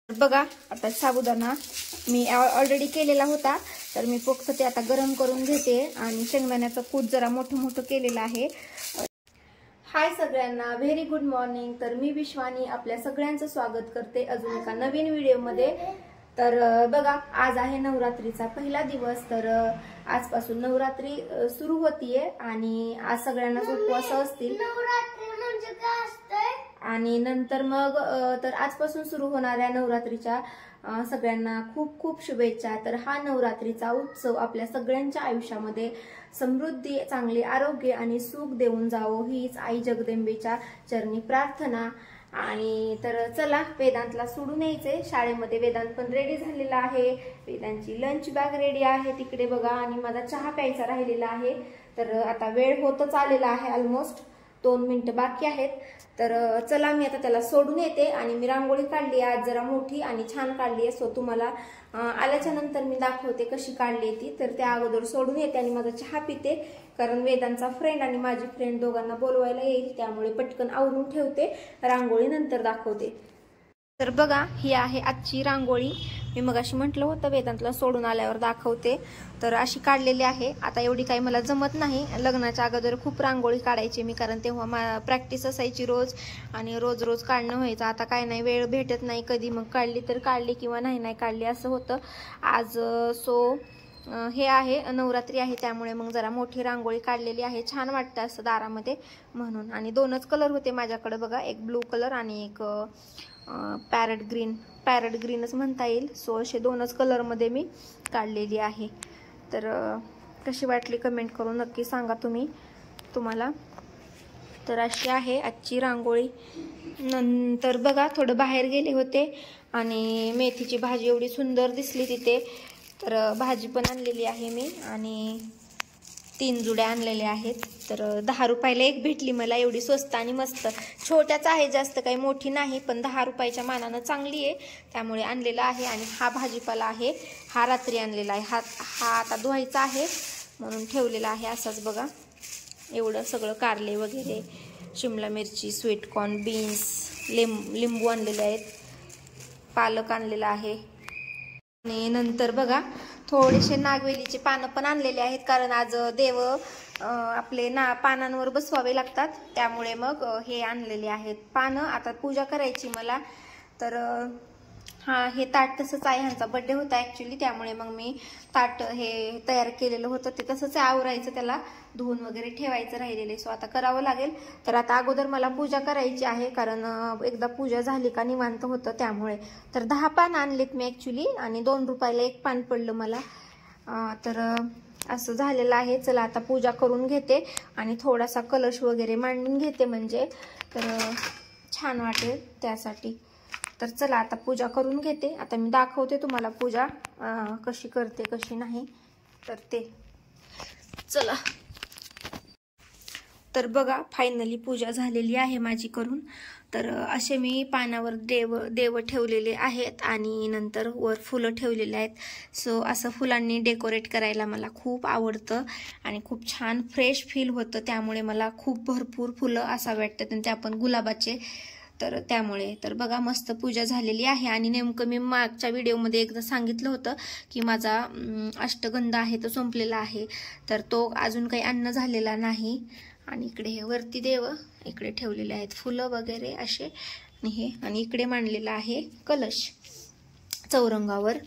बघा आता साबुदाणा मी ऑलरेडी केलेला होता, तर मी फक्त ते आता गरम करून घेते आणि शेंगदाण्याचं कूट जरा मोठं मोठं केलेलं आहे। हाय सगळ्यांना, व्हेरी गुड मॉर्निंग। तर मी विश्वानी आपल्या सगळ्यांचं स्वागत करते अजून एका नवीन व्हिडिओमध्ये। तर बघा आज आहे नवरात्रीचा पहिला दिवस। तर आजपासून नवरात्री सुरू होतीये आणि आज सगळ्यांना उपवास असतील। नवरात्री म्हणजे काय असते आणि नंतर मग तर आजपासून सुरू होणाऱ्या नवरात्रीच्या सगळ्यांना खूप खूप शुभेच्छा। तर हा नवरात्रीचा उत्सव आपल्या सगळ्यांच्या आयुष्यामध्ये समृद्धी, चांगले आरोग्य आणि सुख देऊन जावो हीच आई जगदंबेच्या चरणी प्रार्थना। आणि तर चला वेदांतला सोडून यायचे शाळेमध्ये। वेदांत पण रेडी झालेला आहे, वेदांची लंच बॅग रेडी आहे तिकडे बघा, आणि माझा चहा प्यायचा राहिलेला आहे। तर आता वेळ होतच आलेला आहे, ऑलमोस्ट 2 मिनिटं बाकी आहेत। तर चला मी आता त्याला सोडून येते। आणि मी रांगोळी काढली आज जरा मोठी आणि छान काढली आहे, सो तुम्हाला आल्याच्या नंतर मी दाखवते कशी काढली ती। तर त्या अगोदर सोडून येते आणि माझा चहा पिते, कारण वेदांचा फ्रेंड आणि माझी फ्रेंड दोघांना बोलवायला येईल, त्यामुळे पटकन आवरून ठेवते, रांगोळी नंतर दाखवते। तर बघा ही आहे आजची रांगोळी। मी मगाशी म्हटलं होतं वेदांतला सोडून आल्यावर दाखवते, तर अशी काढलेली आहे। आता एवढी काही मला जमत नाही, लग्नाच्या अगोदर खूप रांगोळी काढायची मी, कारण तेव्हा प्रॅक्टिस असायची रोज आणि रोज रोज काढणं व्हायचं। आता काय नाही, वेळ भेटत नाही, कधी मग काढली तर काढली किंवा नाही काढली असं होतं आज। हे आहे नवरात्री आहे त्यामुळे मग जरा मोठी रांगोळी काढलेली आहे, छान वाटतं असं दारामध्ये म्हणून। आणि 2च कलर होते माझ्याकडे बघा, एक ब्लू कलर आणि एक पॅरट ग्रीनच म्हणता येईल। सो असे 2च कलरमध्ये मी काढलेली आहे। तर कशी वाटली कमेंट करून नक्की सांगा तुम्हाला। तर अशी आहे आजची रांगोळी। नंतर बघा थोडं बाहेर गेले होते आणि मेथीची भाजी एवढी सुंदर दिसली तिथे, तर भाजी पण आणलेली आहे मी आणि 3 जुड्या आणलेल्या आहेत। तर 10 रुपयाला एक भेटली मला, एवढी स्वस्त आणि मस्त, छोट्याच आहे, जास्त काही मोठी नाही, पण 10 रुपयाच्या मानानं चांगली आहे त्यामुळे आणलेला आहे। आणि हा भाजीपाला आहे, हा रात्री आणलेला आहे, हा आता धुवायचा आहे म्हणून ठेवलेला आहे असाच बघा। एवढं सगळं कारले वगैरे, शिमला मिरची, स्वीटकॉर्न, बीन्स, लिंबू आणलेले आहेत, पालक आणलेला आहे। आणि नंतर बघा थोडेसे नागवेलीचे पानं पण आणलेले आहेत, कारण आज देव आपले पानांवर बसवावे लागतात, त्यामुळे मग हे आणलेले आहेत पानं। आता पूजा करायची मला, तर हे ताट तसंच आहे, ह्यांचा बर्थडे होता ॲक्च्युली, त्यामुळे मग मी ताट हे तयार केलेलं होतं ते तसंच आवरायचं, त्याला धुवून वगैरे ठेवायचं राहिलेले, सो आता करावं लागेल। तर आता अगोदर मला पूजा करायची आहे, कारण एकदा पूजा झाली का निवांत होतं त्यामुळे। तर 10 पान आणलेत मी ॲक्च्युली आणि 2 रुपयाला एक पान पडलं मला। तर असं झालेलं आहे। चला आता पूजा करून घेते आणि थोडासा कलश वगैरे मांडून घेते, म्हणजे तर छान वाटेल त्यासाठी। तर चला आता पूजा करून घेते, आता मी दाखवते तुम्हाला पूजा कशी करते कशी नाही, तर ते चला। तर बघा फायनली पूजा झालेली आहे माझी करून। तर असे मी पानावर देव ठेवलेले आहेत आणि नंतर वर फुलं ठेवलेले आहेत। सो असं फुलांनी डेकोरेट करायला मला खूप आवडतं आणि खूप छान फ्रेश फील होतं, त्यामुळे मला खूप भरपूर फुलं असावी वाटतात, आणि ते आपण गुलाबाचे, तर त्यामुळे। तर बघा मस्त पूजा झालेली आहे। आणि नेमकं मी मागच्या व्हिडिओमध्ये एकदा सांगितलं होतं की माझा अष्टगंध आहे तो संपलेला आहे, तर तो अजून काही अन्न झालेला नाही। आणि इकडे हे वरती देव इकडे ठेवलेले आहेत फुलं वगैरे असे, आणि हे आणि इकडे मांडलेला आहे कलश चौरंगावर।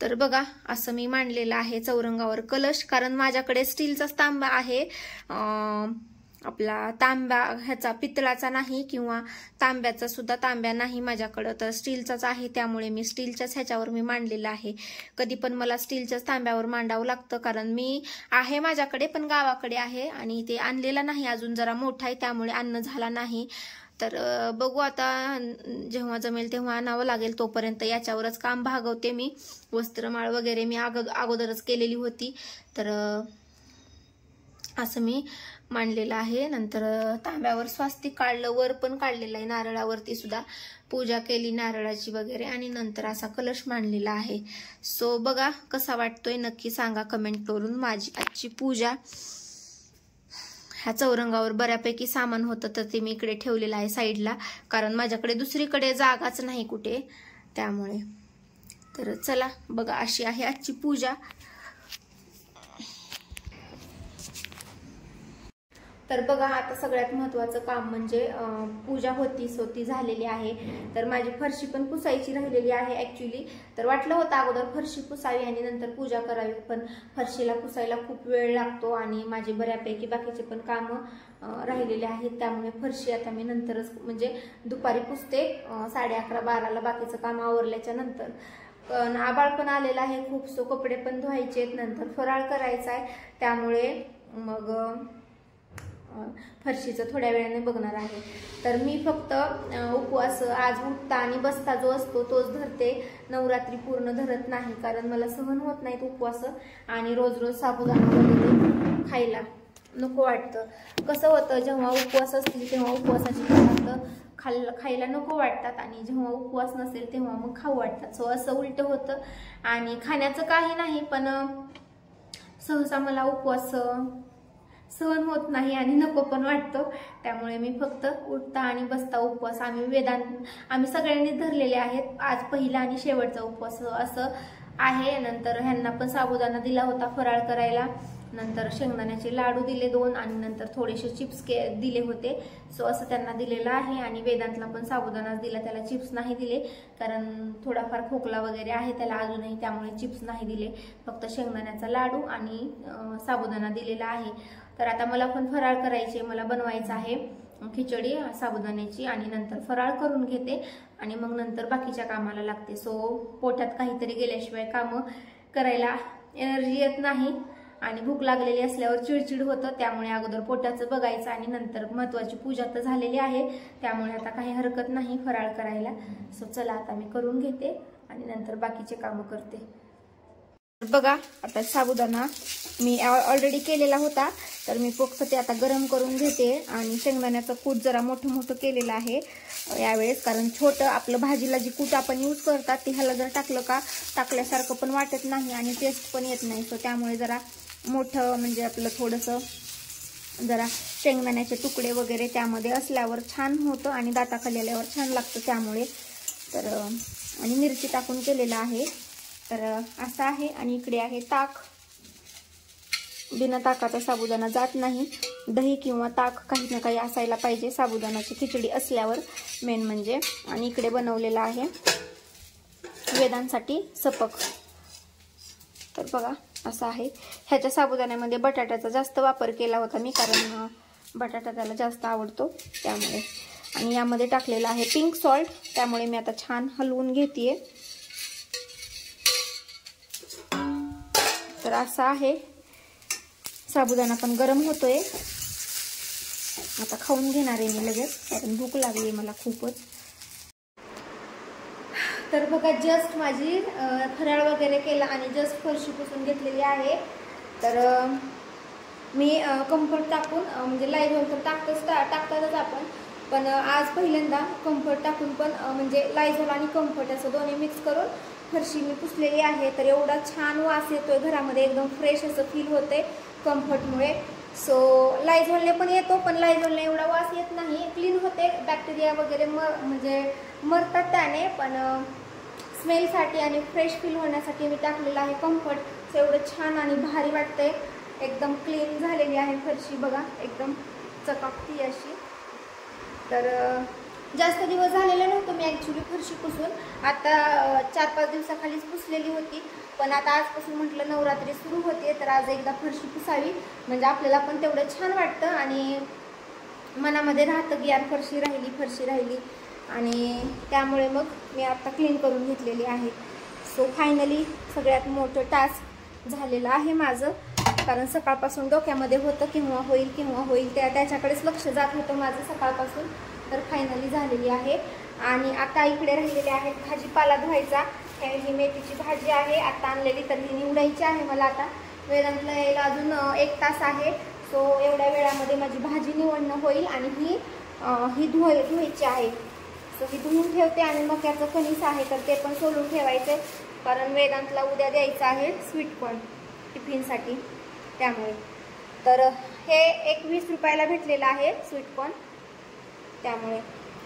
तर बघा असं मी मांडलेलं आहे चौरंगावर कलश, कारण माझ्याकडे स्टीलचाच तांबा आहे, आपला तांब्या ह्याचा पितळाचा नाही, किंवा तांब्याचा सुद्धा तांब्या नाही माझ्याकडं, तर स्टीलचाच आहे, त्यामुळे मी स्टीलच्याच ह्याच्यावर मी मांडलेलं आहे। कधी पण मला स्टीलच्याच तांब्यावर मांडावं लागतं, कारण मी आहे माझ्याकडे पण गावाकडे आहे आणि ते आणलेला नाही अजून, जरा मोठा आहे त्यामुळे अन्न झाला नाही। तर बघू आता जेव्हा जमेल तेव्हा आणावं लागेल, तोपर्यंत याच्यावरच काम भागवते मी। वस्त्रमाळ वगैरे मी अगोदरच केलेली होती, तर असं मी मांडलेलं आहे। नंतर तांब्यावर स्वास्तिक काढलं, वर पण काढलेलं आहे, नारळावरती सुद्धा पूजा केली नारळाची वगैरे, आणि नंतर असा कलश मांडलेला आहे। सो बघा कसा वाटतोय नक्की सांगा कमेंट करून माझी आजची पूजा। ह्या चौरंगावर बऱ्यापैकी सामान होतं, तर ते मी इकडे ठेवलेलं आहे साईडला, कारण माझ्याकडे दुसरीकडे जागाच नाही कुठे, त्यामुळे. तर चला बघा, अशी आहे आजची पूजा. तर बघा, आता सगळ्यात महत्त्वाचं काम म्हणजे पूजा होती सो ती झालेली आहे. तर माझी फरशी पण पुसायची राहिलेली आहे ॲक्च्युली. तर वाटलं होतं अगोदर फरशी पुसावी आणि नंतर पूजा करावी, पण फरशीला पुसायला खूप वेळ लागतो आणि माझे बऱ्यापैकी बाकीचे पण कामं राहिलेले आहेत. त्यामुळे फरशी आता मी नंतरच म्हणजे दुपारी पुसते 11:30-12ला बाकीचं काम आवरल्याच्या नंतर. पण आबाळ पण आलेला आहे खूप, सो कपडे पण धुवायचे आहेत, नंतर फराळ करायचा आहे. त्यामुळे मग फरशीचं थोड्या वेळाने बघणार आहे. तर मी फक्त उपवास आज उठता आणि बसता जो असतो तोच धरते, नवरात्री पूर्ण धरत नाही, कारण मला सहन होत नाहीत उपवास आणि रोज रोज साबुदाणा वगैरे खायला नको वाटतं. कसं होतं, जेव्हा उपवास असतील तेव्हा उपवासाची पदार्थ खायला नको वाटतात आणि जेव्हा उपवास नसेल तेव्हा मग खाऊ वाटतात. सो असं उलटं होतं आणि खाण्याचं काही नाही, पण सहसा मला उपवास सहन होत नाही आणि नको पण वाटतो. त्यामुळे मी फक्त उठता आणि बसता उपवास आम्ही सगळ्यांनी धरलेले आहेत. आज पहिला आणि शेवटचा उपवास असं आहे. नंतर ह्यांना पण साबुदाणा दिला होता फराळ करायला, नंतर शेंगदाण्याचे लाडू दिले 2 आणि नंतर थोडेसे चिप्स दिले होते. सो असं त्यांना दिलेलं आहे. आणि वेदांतला पण साबुदाणाच दिला, त्याला चिप्स नाही दिले कारण थोडाफार खोकला वगैरे आहे त्याला अजूनही, त्यामुळे चिप्स नाही दिले, फक्त शेंगदाण्याचा लाडू आणि साबुदाणा दिलेला आहे. तर आता मला पण फराळ करायचे, मला बनवायचं आहे खिचडी साबुदाण्याची आणि नंतर फराळ करून घेते आणि मग नंतर बाकीच्या कामाला लागते. सो पोटात काहीतरी गेल्याशिवाय कामं करायला एनर्जी येत नाही आणि भूक लागलेली असल्यावर चिडचिड होतं. त्यामुळे अगोदर पोटाचं बघायचं आणि नंतर महत्त्वाची पूजा तर झालेली आहे, त्यामुळे आता काही हरकत नाही फराळ करायला. सो चला आता मी करून घेते आणि नंतर बाकीचे कामं करते. बघा, आता साबुदाणा मी ऑलरेडी केलेला होता, तर मी फक्त ते आता गरम करून घेते आणि शेंगदाण्याचं कूट जरा मोठं केलेलं आहे यावेळेस, कारण छोटं आपलं भाजीला जी कूट आपण यूज करतात ते ह्याला जर टाकल्यासारखं पण वाटत नाही आणि टेस्ट पण येत नाही. सो त्यामुळे जरा मोठं म्हणजे आपलं थोडंसं जरा शेंगदाण्याचे तुकडे वगैरे त्यामध्ये असल्यावर छान होतं आणि दाताखाली आल्यावर छान लागतं त्यामुळे. तर आणि मिरची टाकून केलेलं आहे. तर असं आहे. आणि इकडे आहे ताक. बिना ताकाचा साबुदाणा जात नाही, दही किंवा ताक काही ना काही असायला पाहिजे साबुदाणाची खिचडी असल्यावर मेन म्हणजे. आणि इकडे बनवलेला आहे वेदांसाठी सपक. तर बघा असं आहे. ह्याच्या साबुदाण्यामध्ये बटाट्याचा जास्त वापर केला होता मी, कारण बटाटा त्याला जास्त आवडतो त्यामुळे. आणि यामध्ये टाकलेला आहे पिंक सॉल्ट, त्यामुळे मी आता छान हलवून घेतेय. तर असं आहे. साबुदाणा पण गरम होतोय, आता खाऊन घेणार आहे मी लगेच, कारण भूक लागली मला खूपच. तर बघा, जस्ट माझी फराळ वगैरे केला आणि जस्ट फरशी पुसून घेतलेली आहे. तर मी कम्फर्ट टाकून म्हणजे लायझॉल तर टाकतातच आपण, पण आज पहिल्यांदा कम्फर्ट टाकून पण म्हणजे लायझॉल आणि कम्फर्ट असं दोन्ही मिक्स करून फरशी मी पुसलेली आहे. तर एवढा छान वास येतोय घरामध्ये, एकदम फ्रेश असं फील होते कम्फर्टमुळे. सो लायझॉलने पण येतो, पण लायझॉलने एवढा वास येत नाही, क्लीन होते, बॅक्टेरिया वगैरे म्हणजे मरतात त्याने, पण स्मेलसाठी आणि फ्रेश फील होण्यासाठी मी टाकलेलं आहे कम्फर्ट. सो एवढं छान आणि भारी वाटतंय, एकदम क्लीन झालेली आहे फरशी बघा, एकदम चकाकती अशी. तर जास्त दिवस झालेले नव्हतं मी ॲक्च्युली फरशी पुसून, आता 4-5 दिवसाखालीच पुसलेली होती, पण आता आजपासून म्हटलं नवरात्री सुरू होते तर आज एकदा फरशी पुसावी, म्हणजे आपल्याला पण तेवढं छान वाटतं आणि मनामध्ये राहतं की यार फरशी राहिली आणि त्यामुळे मग मी आता क्लीन करून घेतलेली आहे. सो फायनली सगळ्यात मोठं टास्क झालेलं आहे माझं, कारण सकाळपासून डोक्यामध्ये होतं केव्हा होईल त्याच्याकडेच लक्ष जात होतं माझं सकाळपासून. तर फायनली झालेली आहे. आणि आता इकडे राहिलेले आहेत भाजीपाला धुवायचा. ही मेथीची भाजी आहे आता आणलेली, तर ही निवडायची आहे मला. आता वेदांतला यायला अजून 1 तास आहे, सो एवढ्या वेळामध्ये माझी भाजी निवडणं होईल आणि ही धुवायची आहे. सो ही धुवून ठेवते आणि मक्याचं कणीस आहे तर ते पण सोलून ठेवायचे, कारण वेदांतला उद्या द्यायचं आहे स्वीटकॉर्न टिफिनसाठी त्यामुळे. तर हे 20 रुपयाला भेटलेलं आहे स्वीटकॉर्न त्यामुळे.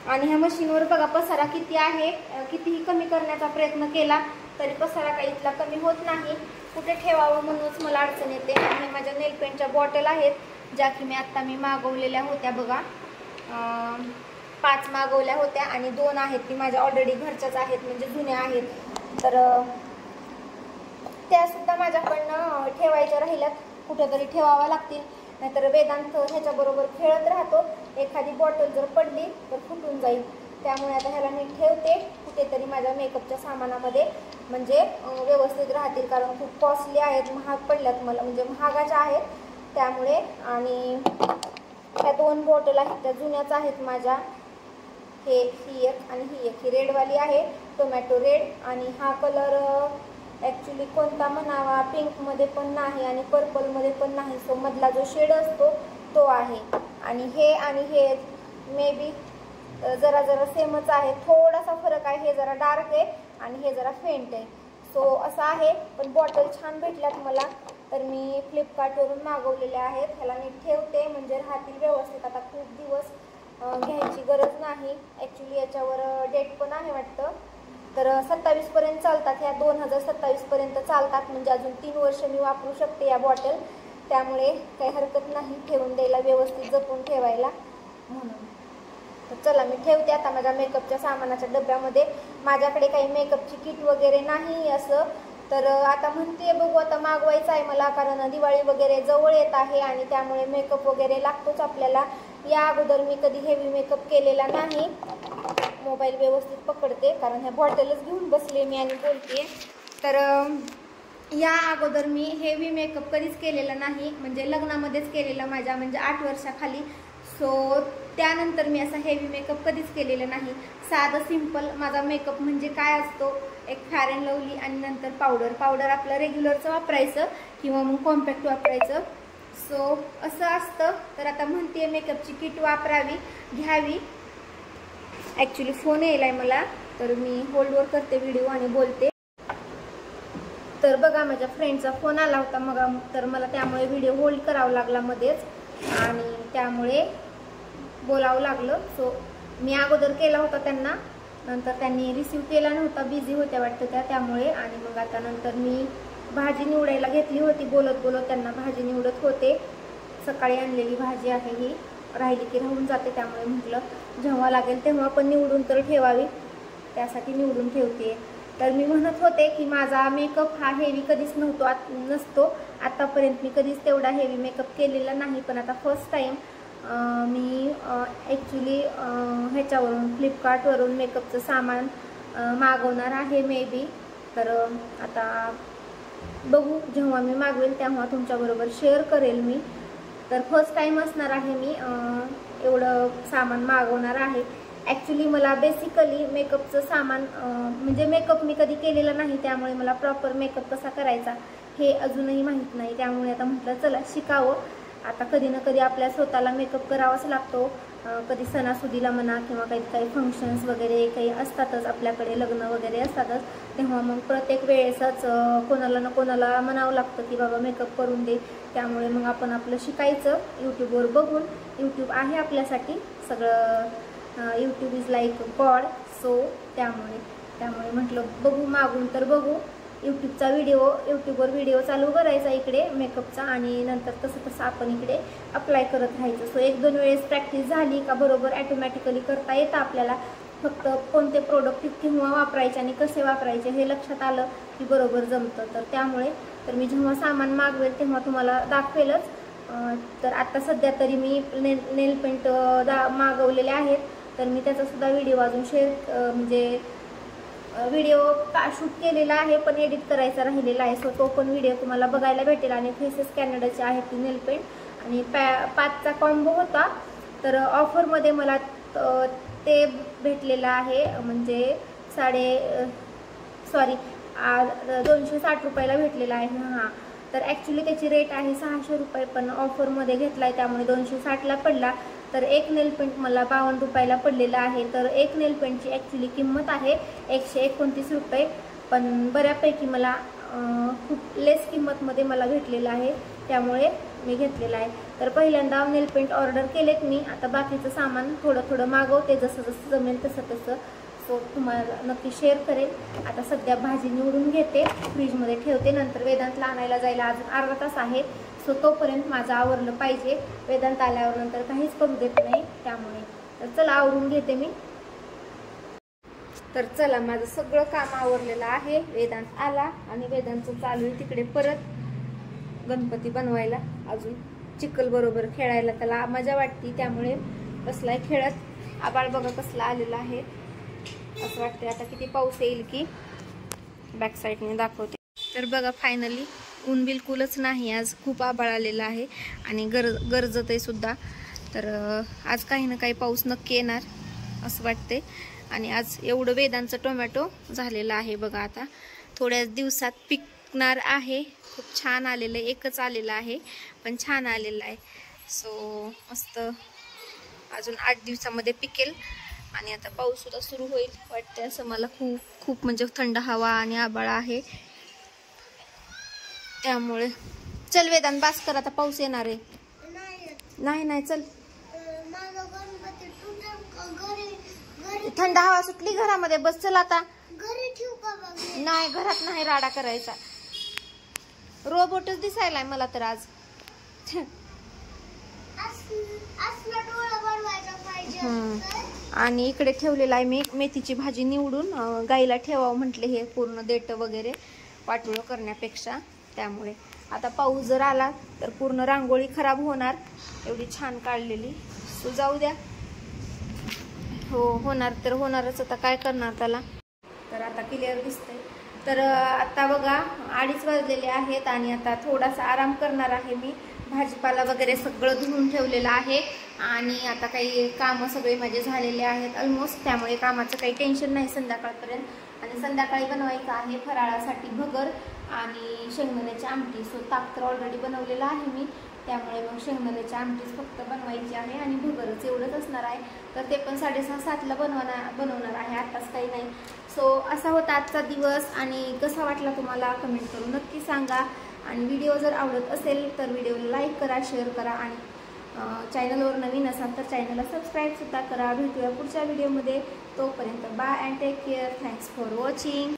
आणि ह्या मशीनवर बघा पसारा किती आहे, कितीही कमी करण्याचा प्रयत्न केला तरी पसारा काही इथला कमी होत नाही. कुठे ठेवावं म्हणूनच मला अडचण येते. आणि माझ्या नेल पेंटच्या बॉटल आहेत, ज्या की मी मागवलेल्या होत्या बघा. 5 मागवल्या होत्या आणि 2 आहेत ती माझ्या ऑलरेडी घरच्याच आहेत, म्हणजे जुन्या आहेत. तर त्या सुद्धा माझ्याकडनं ठेवायच्या राहिल्यात, कुठेतरी ठेवाव्या लागतील, नाहीतर वेदांत ह्याच्याबरोबर खेळत राहतो. एखादी बॉटल जर पडली तर फुटून जाईल. त्यामुळे आता ह्याला मी ठेवते कुठेतरी माझ्या मेकअपच्या सामानामध्ये, म्हणजे व्यवस्थित राहतील. कारण खूप कॉस्टली आहेत, महाग पडल्यात मला, म्हणजे महागाच्या आहेत त्यामुळे. आणि ह्या 2 बॉटल आहेत त्या जुन्याच आहेत माझ्या. ही एक आणि ही एक, ही रेडवाली आहे, टोमॅटो रेड. आणि हा कलर ॲक्च्युली कोणता म्हणावा, पिंकमध्ये पण नाही आणि पर्पलमध्ये पण नाही. सो मधला जो शेड असतो तो आहे. आणि हे मे बी जरा सेमच आहे, थोडासा फरक आहे. हे जरा डार्क आहे आणि हे जरा फेंट आहे. सो असं आहे. पण बॉटल छान भेटल्यात मला, तर मी फ्लिपकार्टवरून मागवलेल्या आहेत. ह्याला मी ठेवते म्हणजे राहतील व्यवस्थित. आता खूप दिवस घ्यायची गरज नाही. ॲक्च्युली याच्यावर डेट पण आहे वाटतं, तर 27पर्यंत चालतात. ह्या 2027पर्यंत चालतात, म्हणजे अजून 3 वर्ष मी वापरू शकते या बॉटल. त्यामुळे काही हरकत नाही ठेवून द्यायला, व्यवस्थित जपून ठेवायला म्हणून. तर चला मी ठेवते आता माझ्या मेकअपच्या सामानाच्या डब्यामध्ये. माझ्याकडे काही मेकअपची किट वगैरे नाही असं, तर आता म्हणते बघू, आता मागवायचं आहे मला, कारण दिवाळी वगैरे जवळ येत आहे आणि त्यामुळे मेकअप वगैरे लागतोच आपल्याला. या अगोदर मी कधी हेवी मेकअप केलेला नाही. मोबाईल व्यवस्थित पकडते कारण ह्या बॉटलच घेऊन बसले मी आणि बोलते. तर या अगोदर मी हेवी मेकअप कधीच केलेला नाही, म्हणजे लग्नामध्येच केलेला माझ्या, म्हणजे 8 वर्षाखाली. सो त्यानंतर मी असा हेवी मेकअप कधीच केलेला नाही. साधं सिंपल माझा मेकअप म्हणजे काय असतो, एक फेअर अँड लवली आणि नंतर पावडर आपलं रेग्युलरचं वापरायचं किंवा मग कॉम्पॅक्ट वापरायचं. सो असं असतं. तर आता म्हणते मेकअपची किट वापरावी, घ्यावी. ॲक्च्युली फोन यायलाय मला, तर मी होल्डवर करते व्हिडिओ आणि बोलते. तर बघा माझ्या फ्रेंडचा फोन आला होता मग, तर मला त्यामुळे व्हिडिओ होल्ड करावा लागला मध्येच आणि त्यामुळे बोलावं लागलं. सो मी अगोदर केला होता त्यांना, नंतर त्यांनी रिसीव केला नव्हता, बिझी होत्या वाटतं त्यामुळे. आणि मग आता नंतर मी भाजी निवडायला घेतली होती, बोलत त्यांना भाजी निवडत होते. सकाळी आणलेली भाजी आहे ही, राहिली की राहून जाते, त्यामुळे म्हटलं जेव्हा लागेल तेव्हा पण निवडून तर ठेवावी, त्यासाठी निवडून ठेवते. तर मी म्हणत होते की माझा मेकअप हा हेवी कधीच नसतो. आतापर्यंत मी कधीच तेवढा हेवी मेकअप केलेला नाही, पण आता फर्स्ट टाईम मी ॲक्च्युली ह्याच्यावरून फ्लिपकार्टवरून मेकअपचं सामान मागवणार आहे मे बी. तर आता बघू, जेव्हा मी मागवेल तेव्हा तुमच्याबरोबर शेअर करेल मी. तर फर्स्ट टाईम असणार आहे मी एवढं सामान मागवणार आहे. ॲक्च्युली मला बेसिकली मेकअपचं सामान, म्हणजे मेकअप मी कधी केलेला नाही, त्यामुळे मला प्रॉपर मेकअप कसा करायचा हे अजूनही माहीत नाही. त्यामुळे आता म्हटलं चला शिकावं. आता कधी ना कधी आपल्या स्वतःला मेकअप करावाच लागतो, कधी सणासुदीला म्हणा किंवा काही फंक्शन्स वगैरे काही असतातच आपल्याकडे, लग्न वगैरे असतातच, तेव्हा मग प्रत्येक वेळेसच कोणाला ना कोणाला म्हणावं लागतं की बाबा मेकअप करून दे. त्यामुळे मग आपण आपलं शिकायचं यूट्यूबवर बघून. यूट्यूब आहे आपल्यासाठी सगळं, YouTube is like God. So त्यामुळे म्हटलं बघू, मागून तर बघू. यूट्यूबवर व्हिडिओ चालू करायचा इकडे मेकअपचा आणि नंतर तसं आपण इकडे अप्लाय करत राहायचं. सो 1-2 वेळेस प्रॅक्टिस झाली का बरोबर ॲटोमॅटिकली करता येतं आपल्याला. फक्त कोणते प्रोडक्ट केव्हा वापरायचे आणि कसे वापरायचे हे लक्षात आलं की बरोबर जमतं. तर त्यामुळे मी जेव्हा सामान मागवेल तेव्हा तुम्हाला दाखवेलच. तर आता सध्या तरी मी नेल पेंट मागवलेले आहेत, तर मी त्याचासुद्धा व्हिडिओ अजून म्हणजे व्हिडिओ शूट केलेला आहे, पण एडिट करायचा राहिलेला आहे. सो तो पण व्हिडिओ तुम्हाला बघायला भेटेल. आणि फेसेस कॅनडाचे आहेत ती नेल पेंट आणि 5चा कॉम्बो होता, तर ऑफरमध्ये मला ते भेटलेलं आहे, म्हणजे 260 रुपयाला भेटलेला आहे. हां, तर ॲक्च्युली त्याची रेट आहे 600 रुपये, पण ऑफरमध्ये घेतला आहे त्यामुळे 260ला पडला. तर एक नेल पेंट मला 52 रुपयाला पडलेला आहे. तर एक नेल पेंटची ॲक्च्युली किंमत आहे 129 रुपये, पण बऱ्यापैकी मला खूप लेस किंमतमध्ये मला भेटलेला आहे, त्यामुळे मी घेतलेला आहे. तर पहिल्यांदा नेल पेंट ऑर्डर केलेत मी. आता बाकीचं सामान थोडं थोडं मागवते, जसं जसं जमेल तसं तसं. सो तुम्हाला नक्की शेअर करेल. आता सध्या भाजी निवडून घेते, फ्रीजमध्ये ठेवते. नंतर वेदांतला आणायला जायला अजून अर्धा तास आहे. सो तोपर्यंत माझं आवरलं पाहिजे. वेदांत आल्यावर नंतर काहीच करू देत नाही, त्यामुळे तर चला आवरून घेते मी. तर चला, माझं सगळं काम आवरलेलं आहे. वेदांत आला आणि वेदांतचं चालू आहे तिकडे परत गणपती बनवायला. अजून चिखल बरोबर खेळायला त्याला मजा वाटते, त्यामुळे बसलाय खेळत. आबाळ बघा कसला आलेला आहे. असं वाटतंय आता किती पाऊस येईल की. बॅक साईडने दाखवते. तर बघा फायनली ऊन बिलकुलच नाही. आज खूप आबाळ आलेला आहे आणि गरजत आहे सुद्धा. तर आज काही ना काही पाऊस नक्की येणार असं वाटते. आणि आज एवढं वेदांचं टोमॅटो झालेलं आहे बघा. आता थोड्याच दिवसात पिकणार आहे. खूप छान आलेलं आहे. एकच आलेलं आहे पण छान आलेलं आहे. सो मस्त अजून 8 दिवसामध्ये पिकेल. आणि आता पाऊस सुद्धा सुरू होईल वाटते असं मला. खूप म्हणजे थंड हवा आणि आबाळ आहे, त्यामुळे. चल वेदांत बास कर, आता पाऊस येणार आहे. नाही चल. थंड हवा सुटली घरामध्ये, बस चल आता. नाही, घरात नाही राडा करायचा. रोबोटच दिसायलाय मला तर आज. आणि इकडे ठेवलेला आहे मी मेथीची भाजी निवडून. गाईला ठेवावं म्हटले, हे पूर्ण देठ वगैरे वाटोळं करण्यापेक्षा. त्यामुळे आता पाऊस जर आला तर पूर्ण रांगोळी खराब होणार. एवढी छान काढलेली. सो जाऊ द्या. हो, होणार तर होणारच. आता काय करणार त्याला. तर आता क्लिअर दिसतंय. तर आता बघा 2:30 वाजलेले आहेत आणि आता थोडासा आराम करणार आहे मी. भाजीपाला वगैरे सगळं धुवून ठेवलेलं आहे आणि आता काही कामं सगळे माझे झालेले आहेत ऑलमोस्ट. त्यामुळे कामाचं काही टेन्शन नाही संध्याकाळपर्यंत. आणि संध्याकाळी बनवायचं आहे फराळासाठी भगर आणि शेंगदाण्याची आमटी. सो ताक तर ऑलरेडी बनवलेलं आहे मी, त्यामुळे मग शेंगदाण्याची आमटीच फक्त बनवायची आहे आणि भगरच एवढंच असणार आहे. तर ते पण 6:30-7ला बनवणार आहे, आत्ताच काही नाही. सो असा होता आजचा दिवस. आणि कसा वाटला तुम्हाला कमेंट करून नक्की सांगा. आणि व्हिडिओ जर आवडत असेल तर व्हिडिओला लाईक करा, शेअर करा. आणि चॅनलवर नवीन असाल तर चॅनलला सबस्क्राईबसुद्धा करा. भेटूया पुढच्या व्हिडिओमध्ये. तोपर्यंत bye and take care. Thanks for watching.